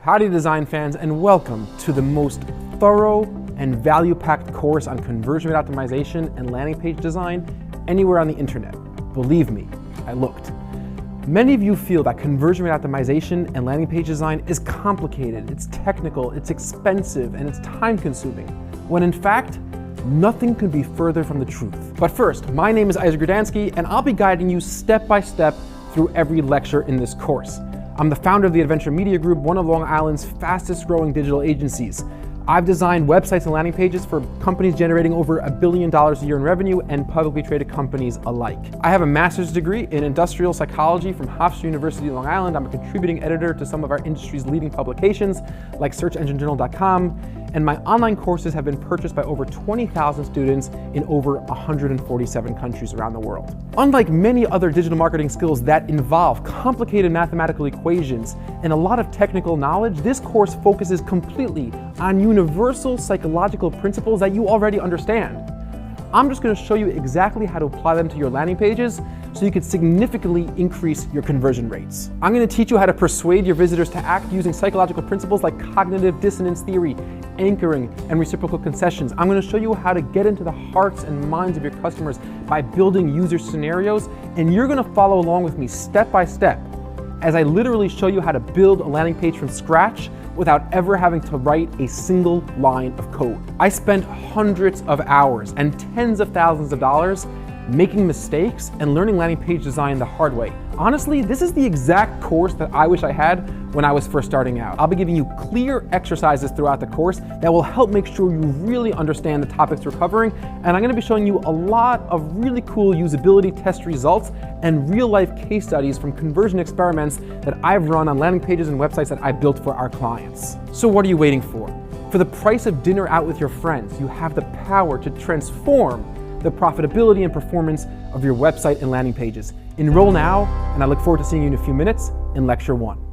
Howdy design fans, and welcome to the most thorough and value-packed course on conversion rate optimization and landing page design anywhere on the internet. Believe me, I looked. Many of you feel that conversion rate optimization and landing page design is complicated, it's technical, it's expensive, and it's time-consuming, when in fact, nothing could be further from the truth. But first, my name is Isaac Grudansky, and I'll be guiding you step by step through every lecture in this course. I'm the founder of the Adventure Media Group, one of Long Island's fastest growing digital agencies. I've designed websites and landing pages for companies generating over $1 billion a year in revenue and publicly traded companies alike. I have a master's degree in industrial psychology from Hofstra University, Long Island. I'm a contributing editor to some of our industry's leading publications like SearchEngineJournal.com, and my online courses have been purchased by over 20,000 students in over 147 countries around the world. Unlike many other digital marketing skills that involve complicated mathematical equations and a lot of technical knowledge, this course focuses completely on universal psychological principles that you already understand. I'm just going to show you exactly how to apply them to your landing pages so you can significantly increase your conversion rates. I'm going to teach you how to persuade your visitors to act using psychological principles like cognitive dissonance theory, anchoring, and reciprocal concessions. I'm going to show you how to get into the hearts and minds of your customers by building user scenarios, and you're going to follow along with me step by step as I literally show you how to build a landing page from scratch without ever having to write a single line of code. I spent hundreds of hours and tens of thousands of dollars making mistakes and learning landing page design the hard way. Honestly, this is the exact course that I wish I had when I was first starting out. I'll be giving you clear exercises throughout the course that will help make sure you really understand the topics we're covering, and I'm going to be showing you a lot of really cool usability test results and real-life case studies from conversion experiments that I've run on landing pages and websites that I built for our clients. So what are you waiting for? For the price of dinner out with your friends, you have the power to transform the profitability and performance of your website and landing pages. Enroll now, and I look forward to seeing you in a few minutes in Lecture 1.